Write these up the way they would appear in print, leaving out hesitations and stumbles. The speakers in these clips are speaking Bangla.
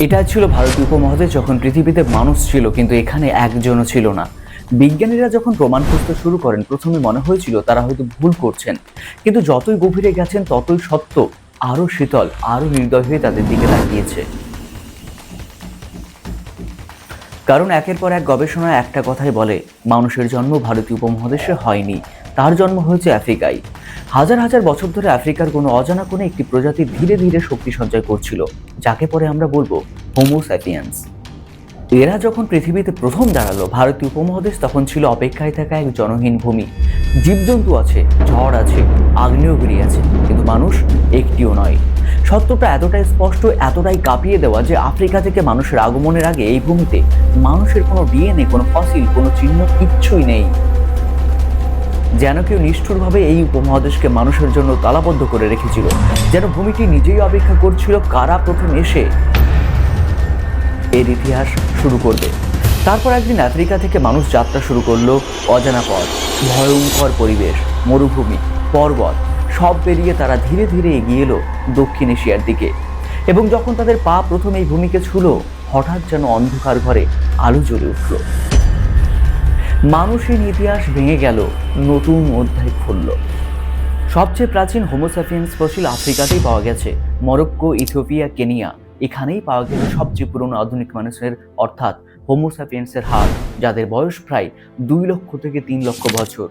এটা ছিল ভারতীয় উপমহাদেশ যখন পৃথিবীতে মানুষ ছিল কিন্তু এখানে একজনও ছিল না। বিজ্ঞানীরা যখন প্রমাণ খুঁজতে শুরু করেন প্রথমে মনে হয়েছিল তারা হয়তো ভুল করছেন, কিন্তু যতই গভীরে গেছেন ততই সত্য আরো শীতল আরো নির্দয় হয়ে তাদের দিকে তাকিয়েছে। কারণ একের পর এক গবেষণায় একটা কথাই বলে, মানুষের জন্ম ভারতীয় উপমহাদেশে হয়নি, তার জন্ম হয়েছে আফ্রিকায়। হাজার হাজার বছর ধরে আফ্রিকার কোনো অজানা কোণে একটি প্রজাতি ধীরে ধীরে শক্তি সঞ্চয় করছিল, যাকে পরে আমরা বলবো হোমো স্যাপিয়েন্স। এরা যখন পৃথিবীতে প্রথম দাঁড়ালো ভারতীয় উপমহাদেশ তখন ছিল অপেক্ষায় থাকা এক জনহীন ভূমি। জীবজন্তু আছে, ঝড় আছে, আগ্নেয়গিরি আছে, কিন্তু মানুষ একটিও নয়। সত্যটা এতটাই স্পষ্ট, এতটাই কাঁপিয়ে দেওয়া যে আফ্রিকা থেকে মানুষের আগমনের আগে এই ভূমিতে মানুষের কোনো ডিএনএ, কোনো ফসিল, কোনো চিহ্ন কিচ্ছুই নেই। যেন কেউ নিষ্ঠুরভাবে এই উপমহাদেশকে মানুষের জন্য তালাবদ্ধ করে রেখেছিল, যেন ভূমিটি নিজেই অপেক্ষা করছিল কারা প্রথম এসে এর ইতিহাস শুরু করবে। তারপর একদিন আফ্রিকা থেকে মানুষ যাত্রা শুরু করলো, অজানা পথ, ভয়ঙ্কর পরিবেশ, মরুভূমি, পর্বত সব পেরিয়ে তারা ধীরে ধীরে এগিয়ে এলো দক্ষিণ এশিয়ার দিকে। এবং যখন তাদের পা প্রথম এই ভূমিকে ছুঁলো, হঠাৎ যেন অন্ধকার ঘরে আলো জ্বলে উঠল। মানুষের ইতিহাস ভেঙে গেল, নতুন অধ্যায় খুলল। সবচেয়ে প্রাচীন হোমোস্যাপিয়েন্স ফসিল আফ্রিকাতেই পাওয়া গেছে, মরক্কো, ইথিওপিয়া, কেনিয়া। এখানেই পাওয়া গেছে সবচেয়ে পুরনো আধুনিক মানুষের অর্থাৎ হোমোস্যাপিয়েন্সের হাড়, যাদের বয়স প্রায় 2 লক্ষ থেকে 3 লক্ষ বছর।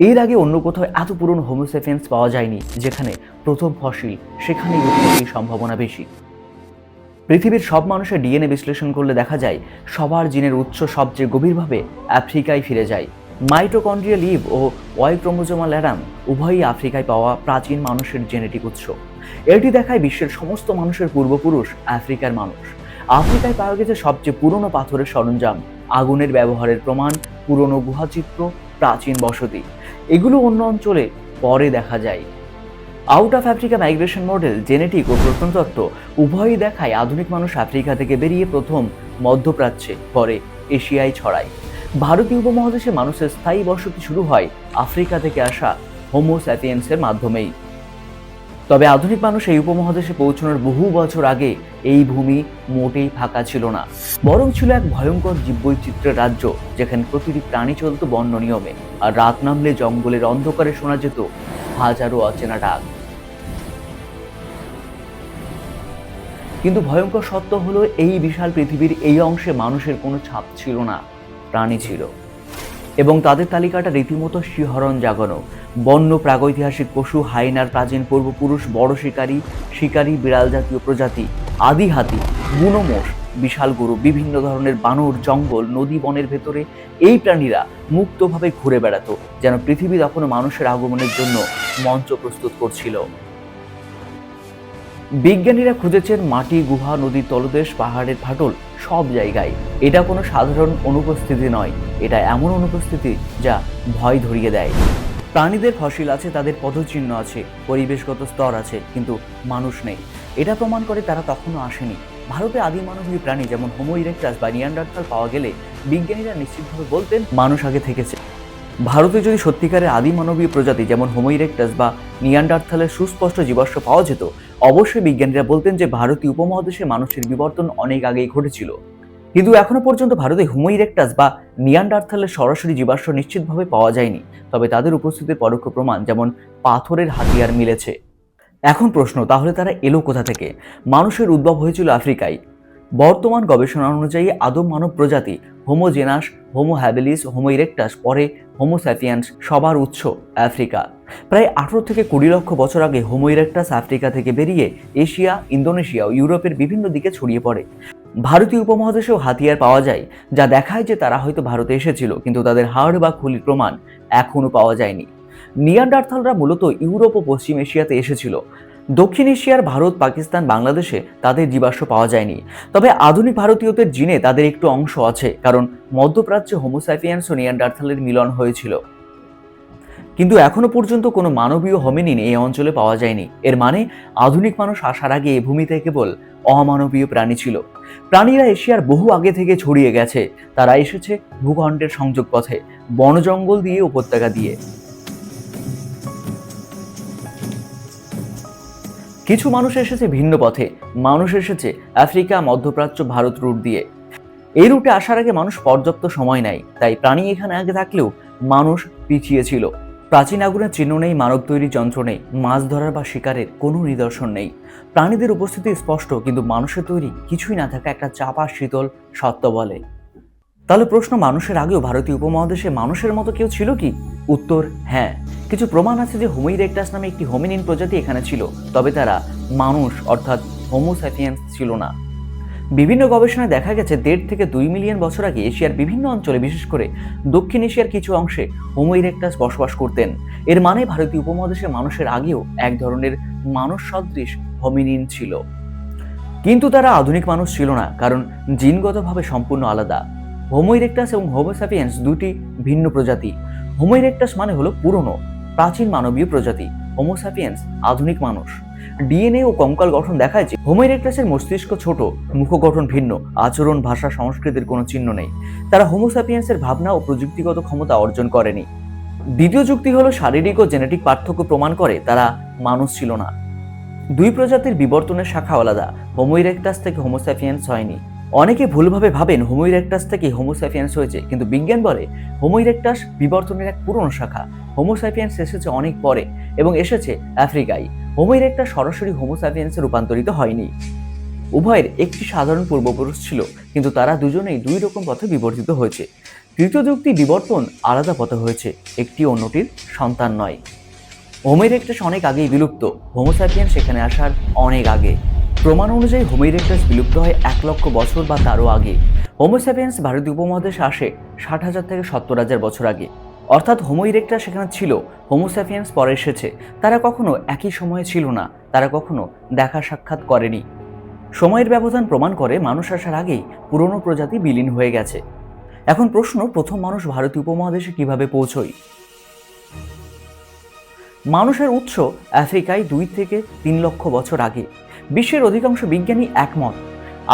এর আগে অন্য কোথাও এত পুরনো হোমোস্যাপিয়েন্স পাওয়া যায়নি। যেখানে প্রথম ফসিল, সেখানেই উৎপত্তির সম্ভাবনা বেশি। পৃথিবীর সব মানুষের ডিএনএ বিশ্লেষণ করলে দেখা যায় সবার জিনের উৎস সবচেয়ে গভীরভাবে আফ্রিকায় ফিরে যায়। মাইটোকন্ড্রিয়াল ইভ ও ওয়াই ক্রোমোজোমাল অ্যাডাম উভয়ই আফ্রিকায় পাওয়া প্রাচীন মানুষের জেনেটিক উৎস। এটি দেখায় বিশ্বের সমস্ত মানুষের পূর্বপুরুষ আফ্রিকার মানুষ। আফ্রিকায় পাওয়া গেছে সবচেয়ে পুরনো পাথরের সরঞ্জাম, আগুনের ব্যবহারের প্রমাণ, পুরনো গুহাচিত্র, প্রাচীন বসতি। এগুলো অন্য অঞ্চলে পরে দেখা যায়। Out of Africa migration model, genetic ও প্রত্নতত্ত্ব উভয়ই দেখায় আধুনিক মানুষ আফ্রিকা থেকে বেরিয়ে প্রথম মধ্যপ্রাচ্যে, পরে এশিয়ায় ছড়ায়। ভারতীয় উপমহাদেশে মানুষের স্থায়ী বসতি শুরু হয় আফ্রিকা থেকে আসা হোমো স্যাপিয়েন্সের মাধ্যমেই। তবে আধুনিক মানুষ এই উপমহাদেশে পৌঁছানোর বহু বছর আগে এই ভূমি মোটেই ফাঁকা ছিল না, বরং ছিল এক ভয়ঙ্কর জীববৈচিত্র্যের রাজ্য, যেখানে প্রতিটি প্রাণী চলত বন্য নিয়মে, আর রাত নামলে জঙ্গলের অন্ধকারে শোনা যেত হাজারো অচেনা ডাক। কিন্তু ভয়ঙ্কর সত্য হলো এই বিশাল পৃথিবীর এই অংশে মানুষের কোনো ছাপ ছিল না, প্রাণী ছিল। এবং তাদের তালিকাটা রীতিমতো শিহরণ জাগানো। বন্য প্রাগৈতিহাসিক পশু, হাইনার প্রাচীন পূর্বপুরুষ, বড় শিকারী, শিকারী বিড়াল জাতীয় প্রজাতি, আদি হাতি, বুনো মোষ, বিশাল গরু, বিভিন্ন ধরনের বানর, জঙ্গল, নদী, বনের ভেতরে এই প্রাণীরা মুক্তভাবে ঘুরে বেড়াতো, যেন পৃথিবী তখনও মানুষের আগমনের জন্য মঞ্চ প্রস্তুত করছিল। বিজ্ঞানীরা খুঁজেছেন মাটি, গুহা, নদীর তলদেশ, পাহাড়ের ফাটল, সব জায়গায়। এটা কোনো সাধারণ অনুপস্থিতি নয়, এটা এমন অনুপস্থিতি যা ভয় ধরিয়ে দেয়। প্রাণীদের ফসিল আছে, তাদের পদচিহ্ন আছে, পরিবেশগত স্তর আছে, কিন্তু মানুষ নেই। এটা প্রমাণ করে তারা তখনও আসেনি। ভারতে আদিম মানবীয় প্রাণী যেমন হোমো ইরেক্টাস বা নিয়ান্ডারথাল পাওয়া গেলে বিজ্ঞানীরা নিশ্চিতভাবে বলতেন মানুষ আগে থেকেছে। ভারতে যদি সত্যিকারের আদিম মানবীয় প্রজাতি যেমন হোমো ইরেক্টাস বা নিয়ান্ডারথালের সুস্পষ্ট জীবাশ্ম পাওয়া যেত, অবশ্যই বিজ্ঞানীরা বলতেন যে ভারতীয় উপমহাদেশে মানুষের বিবর্তন অনেক আগেই ঘটেছিল। কিন্তু এখনো পর্যন্ত ভারতে হোমো ইরেক্টাস বা নিয়ান্ডারথালের সরাসরি জীবাশ্ম নিশ্চিতভাবে পাওয়া যায়নি, তবে তাদের উপস্থিতির পরোক্ষ প্রমাণ যেমন পাথরের হাতিয়ার মিলেছে। এখন প্রশ্ন, তাহলে তারা এলো কোথা থেকে? মানুষের উদ্ভব হয়েছিল আফ্রিকায়। বর্তমান গবেষণা অনুযায়ী আদম মানব প্রজাতি Homo genus, Homo habilis, Homo erectus, পরে হোমো স্যাপিয়েন্স সবার উৎস আফ্রিকা। প্রায় 18 থেকে 20 লক্ষ বছর আগে হোমো ইরেক্টাস আফ্রিকা থেকে বেরিয়ে এশিয়া, ইন্দোনেশিয়া ও ইউরোপের বিভিন্ন দিকে ছড়িয়ে পড়ে। ভারতীয় উপমহাদেশেও হাতিয়ার পাওয়া যায়, যা দেখায় যে তারা হয়তো ভারতে এসেছিল, কিন্তু তাদের হাড় বা খুলির প্রমাণ এখনো পাওয়া যায়নি। নিয়ান্ডারথালরা মূলত ইউরোপ ও পশ্চিম এশিয়াতে এসেছিল। দক্ষিণ এশিয়ার ভারত, পাকিস্তান, বাংলাদেশে তাদের জীবাশ্ম পাওয়া যায়নি। তবে আধুনিক ভারতীয়দের জিনে তাদের একটু অংশ আছে, কারণ মধ্যপ্রাচ্যে হোমো স্যাপিয়েন্স ও নিয়ান্ডারথালের মিলন হয়েছিল। কিন্তু এখনো পর্যন্ত কোনো মানবীয় হোমিনিন এই অঞ্চলে পাওয়া যায়নি। এর মানে আধুনিক মানুষ আসার আগে এই ভূমিতে কেবল অমানবীয় প্রাণী ছিল। প্রাণীরা এশিয়ার বহু আগে থেকে ছড়িয়ে গেছে। তারা এসেছে ভূখণ্ডের সংযোগ পথে, বন জঙ্গল দিয়ে, উপত্যকা দিয়ে। কিছু মানুষ এসেছে ভিন্ন পথে, মানুষ এসেছে আফ্রিকা, মধ্যপ্রাচ্য, ভারত রুট দিয়ে। এই রুটে আসার আগে মানুষ পর্যাপ্ত সময় নেয়, তাই প্রাণী এখানে আগে থাকলেও মানুষ পিছিয়ে ছিল। প্রাচীন আগুনের চিহ্ন নেই, মানব তৈরি যন্ত্র নেই, মাছ ধরার বা শিকারের কোনো নিদর্শন নেই। প্রাণীদের উপস্থিতি স্পষ্ট, কিন্তু মানুষের তৈরি কিছুই না থাকা একটা চাপা শীতল সত্য বলে। তাহলে প্রশ্ন, মানুষের আগেও ভারতীয় উপমহাদেশে মানুষের মতো কেউ ছিল কি? উত্তর হ্যাঁ। কিছু প্রমাণ আছে যে হোমো ইরেক্টাস নামে একটি হোমিনিন প্রজাতি এখানে ছিল, তবে তারা মানুষ অর্থাৎ হোমো স্যাপিয়েন্স ছিল না। বিভিন্ন গবেষণায় দেখা গেছে 1.5 থেকে 2 মিলিয়ন বছর আগে এশিয়ার বিভিন্ন অঞ্চলে, বিশেষ করে দক্ষিণ এশিয়ার কিছু অংশে হোমো ইরেক্টাস বসবাস করতেন। এর মানে ভারতীয় উপমহাদেশে মানুষের আগেও এক ধরনের মানুষ সদৃশ হোমিনিন ছিল। কিন্তু তারা আধুনিক মানুষ ছিল না, কারণ জিনগতভাবে সম্পূর্ণ আলাদা। হোমো ইরেক্টাস এবং হোমো স্যাপিয়েন্স দুটি ভিন্ন প্রজাতি। হোমো ইরেক্টাস মানে হলো পুরনো প্রাচীন মানবীয় প্রজাতি, হোমো স্যাপিয়েন্স আধুনিক মানুষ। ডিএনএ ও কঙ্কাল গঠন দেখায় যে হোমো ইরেক্টাসের মস্তিষ্ক ছোট, মুখ গঠন ভিন্ন, আচরণ, ভাষা, সংস্কৃতির কোনো চিহ্ন নেই। তারা হোমো স্যাপিয়েন্সের ভাবনা ও প্রযুক্তিগত ক্ষমতা অর্জন করেনি। দ্বিতীয় যুক্তি হলো শারীরিক ও জেনেটিক পার্থক্য প্রমাণ করে তারা মানুষ ছিল না। দুই প্রজাতির বিবর্তনের শাখা আলাদা, হোমো ইরেক্টাস থেকে হোমো স্যাপিয়েন্স হয়নি। অনেকে ভুলভাবে ভাবেন হোমো ইরেক্টাস থেকে হোমো স্যাপিয়েন্স হয়েছে, কিন্তু বিজ্ঞান বলে হোমো ইরেক্টাস বিবর্তনের এক পুরনো শাখা। হোমো স্যাপিয়েন্স এসেছে অনেক পরে এবং এসেছে আফ্রিকায়। হোমো ইরেক্টাস সরাসরি হোমো স্যাপিয়েন্সে রূপান্তরিত হয়নি। উভয়ের একটি সাধারণ পূর্বপুরুষ ছিল, কিন্তু তারা দুজনেই দুই রকম পথে বিবর্তিত হয়েছে। তৃতীয় যুক্তি, বিবর্তন আলাদা পথে হয়েছে, একটি অন্যটির সন্তান নয়। হোমো ইরেক্টাস অনেক আগেই বিলুপ্ত, হোমো স্যাপিয়েন্স সেখানে আসার অনেক আগে। প্রমাণ অনুযায়ী হোমো ইরেক্টাস বিলুপ্ত হয় 1 লক্ষ বছর বা তারও আগে। হোমো স্যাপিয়েন্স ভারতীয় উপমহাদেশে আসে 60,000 থেকে 70,000 বছর আগে। অর্থাৎ হোমো ইরেক্টাস সেখানে ছিল, হোমো স্যাপিয়েন্স পরে এসেছে। তারা কখনো একই সময়ে ছিল না, তারা কখনো দেখা সাক্ষাৎ করেনি। সময়ের ব্যবধান প্রমাণ করে মানুষ আসার আগেই পুরনো প্রজাতি বিলীন হয়ে গেছে। এখন প্রশ্ন, প্রথম মানুষ ভারতীয় উপমহাদেশে কিভাবে পৌঁছয়? মানুষের উৎস আফ্রিকায় 2 থেকে 3 লক্ষ বছর আগে। বিশ্বের অধিকাংশ বিজ্ঞানী একমত,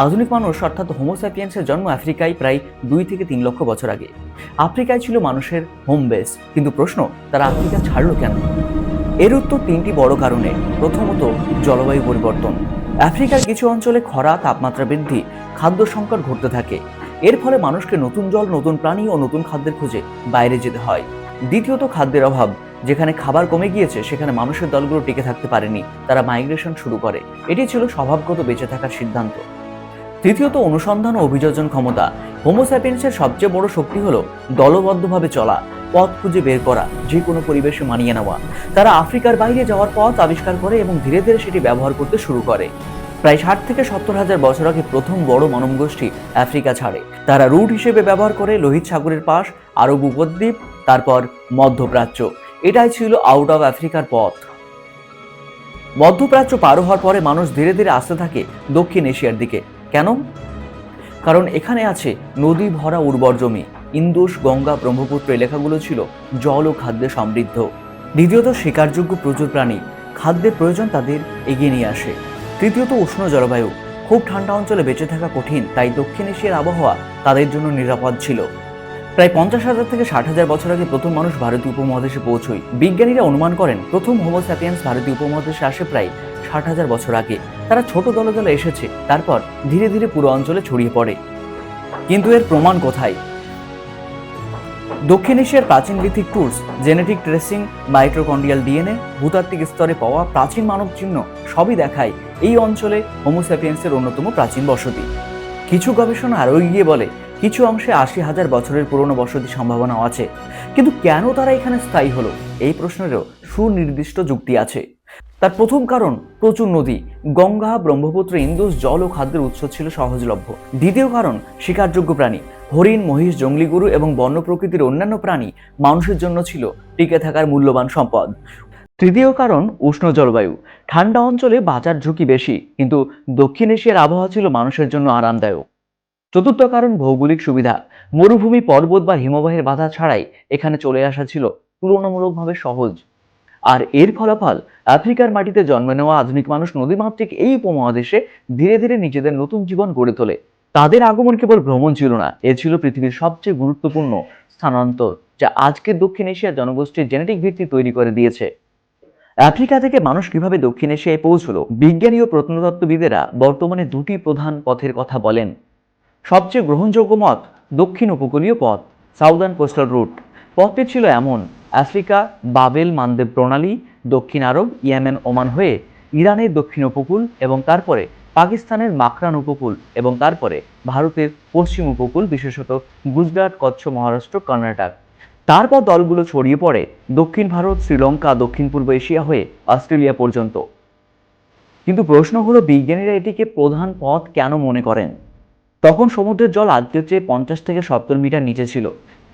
আধুনিক মানুষ অর্থাৎ হোমো স্যাপিয়েন্সের জন্ম আফ্রিকায় প্রায় 2 থেকে 3 লক্ষ বছর আগে। আফ্রিকায় ছিল মানুষের হোম বেস, কিন্তু প্রশ্ন, তারা আফ্রিকা ছাড়লো কেন? এর উত্তর 3টি বড় কারণে। প্রথমত, জলবায়ু পরিবর্তন। আফ্রিকার কিছু অঞ্চলে খরা, তাপমাত্রা বৃদ্ধি, খাদ্য সংকট ঘটতে থাকে। এর ফলে মানুষকে নতুন জল, নতুন প্রাণী ও নতুন খাদ্যের খোঁজে বাইরে যেতে হয়। দ্বিতীয়ত, খাদ্যের অভাব। যেখানে খাবার কমে গিয়েছে সেখানে মানুষের দলগুলো টিকে থাকতে পারেনি, তারা মাইগ্রেশন শুরু করে। এটি ছিল স্বভাবগত বেঁচে থাকার সিদ্ধান্ত। তৃতীয়ত, অনুসন্ধান ও অভিযোজন ক্ষমতা। হোমো স্যাপিয়েন্সের সবচেয়ে বড় শক্তি হলো দলবদ্ধভাবে চলা, পথ খুঁজে বের করা, যে কোনো পরিবেশে মানিয়ে নেওয়া। তারা আফ্রিকার বাইরে যাওয়ার পথ আবিষ্কার করে এবং ধীরে ধীরে সেটি ব্যবহার করতে শুরু করে। প্রায় 60 থেকে 70,000 বছর আগে প্রথম বড় মানব গোষ্ঠী আফ্রিকা ছাড়ে। তারা রুট হিসেবে ব্যবহার করে লোহিত সাগরের পাশ, আরব উপদ্বীপ, তারপর মধ্যপ্রাচ্য। এটাই ছিল আউট অফ আফ্রিকার পথ। মধ্যপ্রাচ্য পার হওয়ার পরে মানুষ ধীরে ধীরে আসতে থাকে দক্ষিণ এশিয়ার দিকে। কেন? কারণ এখানে আছে নদী ভরা উর্বর জমি। ইন্দুস, গঙ্গা, ব্রহ্মপুত্র এলাকাগুলো ছিল জল ও খাদ্যে সমৃদ্ধ। দ্বিতীয়ত, শিকারযোগ্য প্রচুর প্রাণী, খাদ্যের প্রয়োজন তাদের এগিয়ে নিয়ে আসে। তৃতীয়ত, উষ্ণ জলবায়ু। খুব ঠান্ডা অঞ্চলে বেঁচে থাকা কঠিন, তাই দক্ষিণ এশিয়ার আবহাওয়া তাদের জন্য নিরাপদ ছিল। প্রায় 50,000 থেকে 60,000 বছর আগে প্রথম মানুষ ভারতীয় উপমহাদেশে পৌঁছয়। বিজ্ঞানীরা অনুমান করেন প্রথম হোমো স্যাপিয়েন্স ভারতীয় উপমহাদেশে আসে প্রায় 60,000 বছর আগে। তারা ছোট দলে দলে এসেছে, তারপর ধীরে ধীরে পুরো অঞ্চলে ছড়িয়ে পড়ে। কিন্তু এর প্রমাণ কোথায়? দক্ষিণ এশিয়ার প্রাচীন lithic tools, genetic tracing, mitochondrial DNA, ভূতাত্ত্বিক স্তরে পাওয়া প্রাচীন মানব চিহ্ন সবই দেখায় এই অঞ্চলে হোমো স্যাপিয়েন্সের অন্যতম প্রাচীন বসতি। কিছু গবেষণা আরও এগিয়ে বলে কিছু অংশে 80,000 বছরের পুরনো বসতির সম্ভাবনাও আছে। কিন্তু কেন তারা এখানে স্থায়ী হলো, এই প্রশ্নেরও সুনির্দিষ্ট যুক্তি আছে। তার প্রথম কারণ, প্রচুর নদী। গঙ্গা, ব্রহ্মপুত্র, ইন্দুস জল ও খাদ্যের উৎস ছিল সহজলভ্য। দ্বিতীয় কারণ, শিকারযোগ্য প্রাণী। হরিণ, মহিষ, জঙ্গলি গরু এবং বন্য প্রকৃতির অন্যান্য প্রাণী মানুষের জন্য ছিল টিকে থাকার মূল্যবান সম্পদ। তৃতীয় কারণ, উষ্ণ জলবায়ু। ঠান্ডা অঞ্চলে বাঁচার ঝুঁকি বেশি, কিন্তু দক্ষিণ এশিয়ার আবহাওয়া ছিল মানুষের জন্য আরামদায়ক। চতুর্থ কারণ, ভৌগোলিক সুবিধা। মরুভূমি, পর্বত বা হিমবাহের বাধা ছাড়াই এখানে চলে আসা ছিল তুলনামূলকভাবে সহজ। আর এর ফলাফল, আফ্রিকার মাটিতে জন্ম নেওয়া আধুনিক মানুষ নদীমাতৃক এই উপমহাদেশে ধীরে ধীরে নিজেদের নতুন জীবন গড়ে তোলে। তাদের আগমন কেবল ভ্রমণ ছিল না, এ ছিল পৃথিবীর সবচেয়ে গুরুত্বপূর্ণ স্থানান্তর, যা আজকের দক্ষিণ এশিয়ার জনগোষ্ঠীর জেনেটিক ভিত্তি তৈরি করে দিয়েছে। আফ্রিকা থেকে মানুষ কিভাবে দক্ষিণ এশিয়ায় পৌঁছলো? বিজ্ঞানী ও প্রত্নতত্ত্ববিদেরা বর্তমানে দুটি প্রধান পথের কথা বলেন। সবচেয়ে গ্রহণযোগ্য মত দক্ষিণ উপকূলীয় পথ, সাউদার্ন কোস্টাল রুট। পথটি ছিল এমন: আফ্রিকা, বাবেল মানদেব প্রণালী, দক্ষিণ আরব, ইয়েমেন, ওমান হয়ে ইরানের দক্ষিণ উপকূল এবং তারপরে পাকিস্তানের মাকরান উপকূল এবং তারপরে ভারতের পশ্চিম উপকূল, বিশেষত গুজরাট, কচ্ছ, মহারাষ্ট্র, কর্ণাটক। তারপর দলগুলো ছড়িয়ে পড়ে দক্ষিণ ভারত, শ্রীলঙ্কা, দক্ষিণ পূর্ব এশিয়া হয়ে অস্ট্রেলিয়া পর্যন্ত। কিন্তু প্রশ্ন হলো, বিজ্ঞানীরা এটিকে প্রধান পথ কেন মনে করেন? তখন সমুদ্রের জল আজকের চেয়ে 50 থেকে 70 মিটার নিচে ছিল।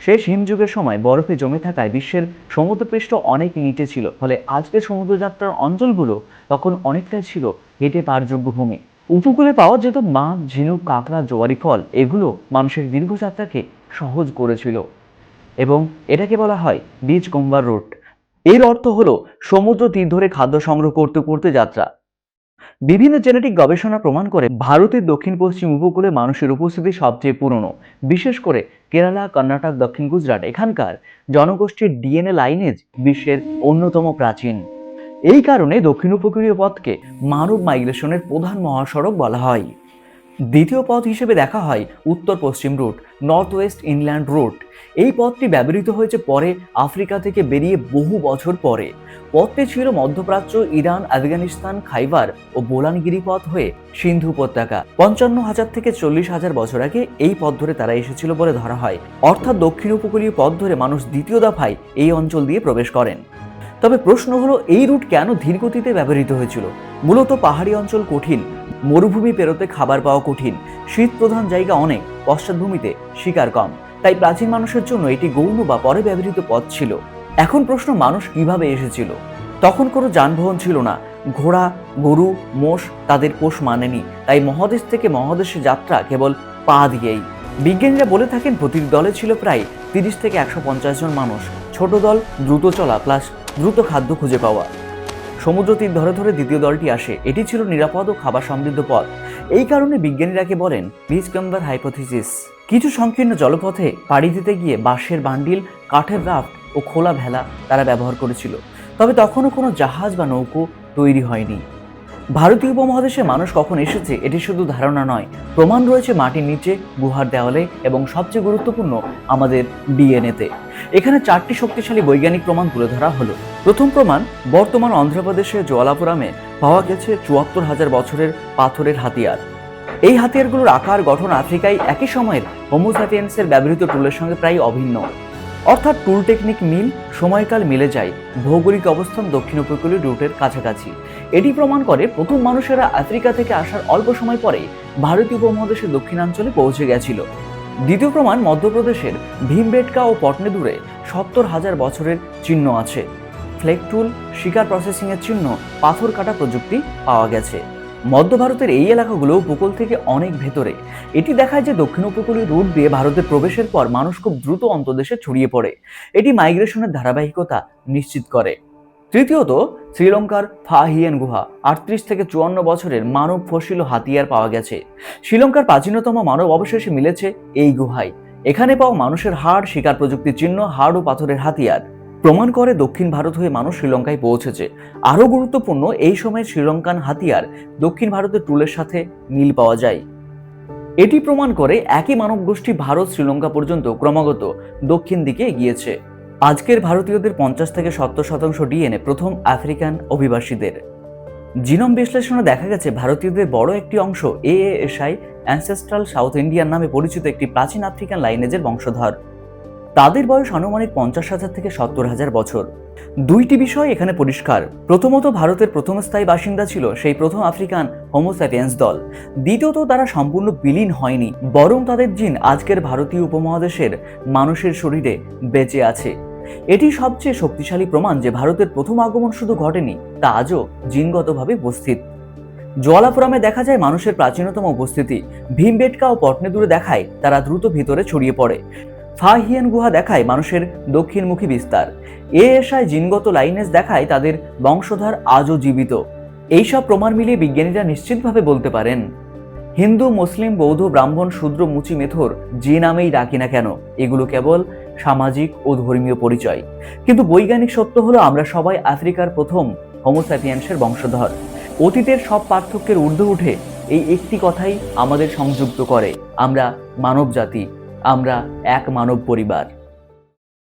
শেষ হিমযুগের সময় বরফে জমে থাকায় বিশ্বের সমুদ্রপৃষ্ঠ অনেক নিচে ছিল, ফলে আজকের সমুদ্রযাত্রার অঞ্চলগুলো তখন অনেকটাই ছিল হেঁটে পারযোগ্য ভূমি। উপকূলে পাওয়া যেত মাছ, ঝিনুক, কাঁকড়া, জোয়ারি ফল, এগুলো মানুষের দীর্ঘযাত্রাকে সহজ করেছিল এবং এটাকে বলা হয় বিচ কম্বার রুট। এর অর্থ হলো সমুদ্র তীর ধরে খাদ্য সংগ্রহ করতে করতে যাত্রা। বিভিন্ন জেনেটিক গবেষণা প্রমাণ করে ভারতের দক্ষিণ পশ্চিম উপকূলে মানুষের উপস্থিতি সবচেয়ে পুরনো, বিশেষ করে কেরালা, কর্ণাটক, দক্ষিণ গুজরাট। এখানকার জনগোষ্ঠীর ডিএনএ লাইনেজ বিশ্বের অন্যতম প্রাচীন। এই কারণে দক্ষিণ উপকূলীয় পথকে মানব মাইগ্রেশনের প্রধান মহাসড়ক বলা হয়। দ্বিতীয় পথ হিসেবে দেখা হয় উত্তর পশ্চিম route, north west inland route. এই পথটি ব্যবহৃত হয়েছে পরে আফ্রিকা থেকে বেরিয়ে বহু বছর পরে। পথটি ছিল মধ্যপ্রাচ্য, ইরান, আফগানিস্তান, খাইবার ও বোলান গিরিপথ হয়ে সিন্ধু উপত্যকা। 55,000 থেকে 40,000 বছর আগে এই পথ ধরে তারা এসেছিল বলে ধরা হয়। অর্থাৎ দক্ষিণ উপকূলীয় পথ ধরে মানুষ দ্বিতীয় দফায় এই অঞ্চল দিয়ে প্রবেশ করেন। তবে প্রশ্ন হলো, এই রুট কেন ধীরগতিতে ব্যবহৃত হয়েছিল? মূলত পাহাড়ি অঞ্চল কঠিন, মরুভূমি পেরোতে খাবার পাওয়া কঠিন, শীত প্রধান জায়গা অনেক, পশ্চাৎভূমিতে শিকার কম। তাই প্রাচীন মানুষের জন্য এটি গৌণ বা পরে ব্যবহৃত পথ ছিল। এখন প্রশ্ন, মানুষ কিভাবে এসেছিল? তখন কোনো যানবাহন ছিল না। ঘোড়া, গরু, মোষ তাদের পোষ মানেনি, তাই মহাদেশ থেকে মহাদেশে যাত্রা কেবল পা দিয়েই। বিজ্ঞানীরা বলে থাকেন প্রতিটি দলে ছিল প্রায় 30 থেকে 150 জন মানুষ। ছোট দল, দ্রুত চলা প্লাস দ্রুত খাদ্য খুঁজে পাওয়া। সমুদ্র তীর ধরে ধরে দ্বিতীয় দলটি আসে। এটি ছিল নিরাপদ ও খাবার সমৃদ্ধ পথ। এই কারণে বিজ্ঞানীরাকে বলেন বিচ কম্বার হাইপোথিসিস। কিছু সংকীর্ণ জলপথে পাড়ি দিতে গিয়ে বাঁশের বান্ডিল, কাঠের রাফট ও খোলা ভেলা তারা ব্যবহার করেছিল। তবে তখনও কোনো জাহাজ বা নৌকো তৈরি হয়নি। ভারতীয় উপমহাদেশে মানুষ কখন এসেছে এটি শুধু ধারণা নয়, প্রমাণ রয়েছে মাটির নিচে, গুহার দেওয়ালে এবং সবচেয়ে গুরুত্বপূর্ণ আমাদের ডিএনএতে। এখানে 4টি শক্তিশালী বৈজ্ঞানিক প্রমাণ তুলে ধরা হলো। প্রথম প্রমাণ, বর্তমান অন্ধ্রপ্রদেশের জোয়ালাপুরামে পাওয়া গেছে 74,000 বছরের পাথরের হাতিয়ার। এই হাতিয়ারগুলোর আকার, গঠন আফ্রিকায় একই সময়ের হোমো স্যাপিয়েন্সের ব্যবহৃত টুলের সঙ্গে প্রায় অভিন্ন। অর্থাৎ টুল টেকনিক মিল, সময়কাল মিলে যায়, ভৌগোলিক অবস্থান দক্ষিণ উপকূলীয় রুটের কাছাকাছি। এটি প্রমাণ করে প্রথম মানুষেরা আফ্রিকা থেকে আসার অল্প সময় পরে ভারতীয় উপমহাদেশের দক্ষিণাঞ্চলে পৌঁছে গেছিল। দ্বিতীয় প্রমাণ, মধ্যপ্রদেশের ভীমবেটকা ও পটনেদুরে 70,000 বছরের চিহ্ন আছে। ফ্লেক টুল, শিকার প্রসেসিং এর চিহ্ন, পাথর কাটা প্রযুক্তি পাওয়া গেছে। মধ্য ভারতের এই এলাকাগুলো উপকূল থেকে অনেক ভেতরে। এটি দেখায় যে দক্ষিণ উপকূলীয় রুট দিয়ে ভারতে প্রবেশের পর মানুষ খুব দ্রুত অন্তর্দেশে ছড়িয়ে পড়ে। এটি মাইগ্রেশনের ধারাবাহিকতা নিশ্চিত করে। তৃতীয়ত, শ্রীলঙ্কার ফাহিয়েন গুহা 38 থেকে 54 বছরের মানব ফসিল ও হাতিয়ার পাওয়া গেছে। শ্রীলঙ্কার প্রাচীনতম মানব অবশেষে মিলেছে এই গুহায়। এখানে পাওয়া মানুষের হাড়, শিকার প্রযুক্তির চিহ্ন, হাড় ও পাথরের হাতিয়ার প্রমাণ করে দক্ষিণ ভারত হয়ে মানুষ শ্রীলঙ্কায় পৌঁছেছে। আরও গুরুত্বপূর্ণ, এই সময় শ্রীলঙ্কান হাতিয়ার দক্ষিণ ভারতের টুলের সাথে মিল পাওয়া যায়। এটি প্রমাণ করে একই মানব গোষ্ঠী ভারত শ্রীলঙ্কা পর্যন্ত ক্রমাগত দক্ষিণ দিকে এগিয়েছে। আজকের ভারতীয়দের 50 থেকে 70% ডিএনএ প্রথম আফ্রিকান অভিবাসীদের। জিনোম বিশ্লেষণে দেখা গেছে ভারতীয়দের বড় একটি অংশ এএএসআই, অ্যানসেস্ট্রাল সাউথ ইন্ডিয়ান নামে পরিচিত একটি প্রাচীন আফ্রিকান লাইনেজের বংশধর। তাদের বয়স আনুমানিক 50,000 থেকে 70,000 বছর। দুইটি বিষয় এখানে পরিষ্কার। প্রথমত, ভারতের প্রথম স্থায়ী বাসিন্দা ছিল সেই প্রথম আফ্রিকান হোমো স্যাপিয়েন্স দল। দ্বিতীয়ত, তারা সম্পূর্ণ বিলীন হয়নি, বরং তাদের জিন আজকের ভারতীয় উপমহাদেশের মানুষের শরীরে বেঁচে আছে। এটি সবচেয়ে শক্তিশালী প্রমাণ যে ভারতের প্রথম আগমন শুধু ঘটেনি, তা আজও জিনগতভাবে উপস্থিত। জোয়ালাপুরামে দেখা যায় মানুষের প্রাচীনতম উপস্থিতি। ভীমবেটকা ও পটনেদুরে দেখায় তারা দ্রুত ভিতরে ছড়িয়ে পড়ে। ফাহিয়েন গুহা দেখায় মানুষের দক্ষিণমুখী বিস্তার। এএসআই জিনগত লাইনেজ দেখায় তাদের বংশধর আজও জীবিত। এইসব প্রমাণ মিলিয়ে বিজ্ঞানীরা নিশ্চিতভাবে বলতে পারেন, হিন্দু, মুসলিম, বৌদ্ধ, ব্রাহ্মণ, শূদ্র, মুচি, মেথর যে নামেই ডাকি না কেন, এগুলো কেবল সামাজিক ও ধর্মীয় পরিচয়। কিন্তু বৈজ্ঞানিক সত্য হলো আমরা সবাই আফ্রিকার প্রথম হোমোস্যাপিয়েন্সের বংশধর। অতীতের সব পার্থক্যের ঊর্ধ্বে উঠে এই একটি কথাই আমাদের সংযুক্ত করে, আমরা মানব জাতি, আমরা এক মানব পরিবার।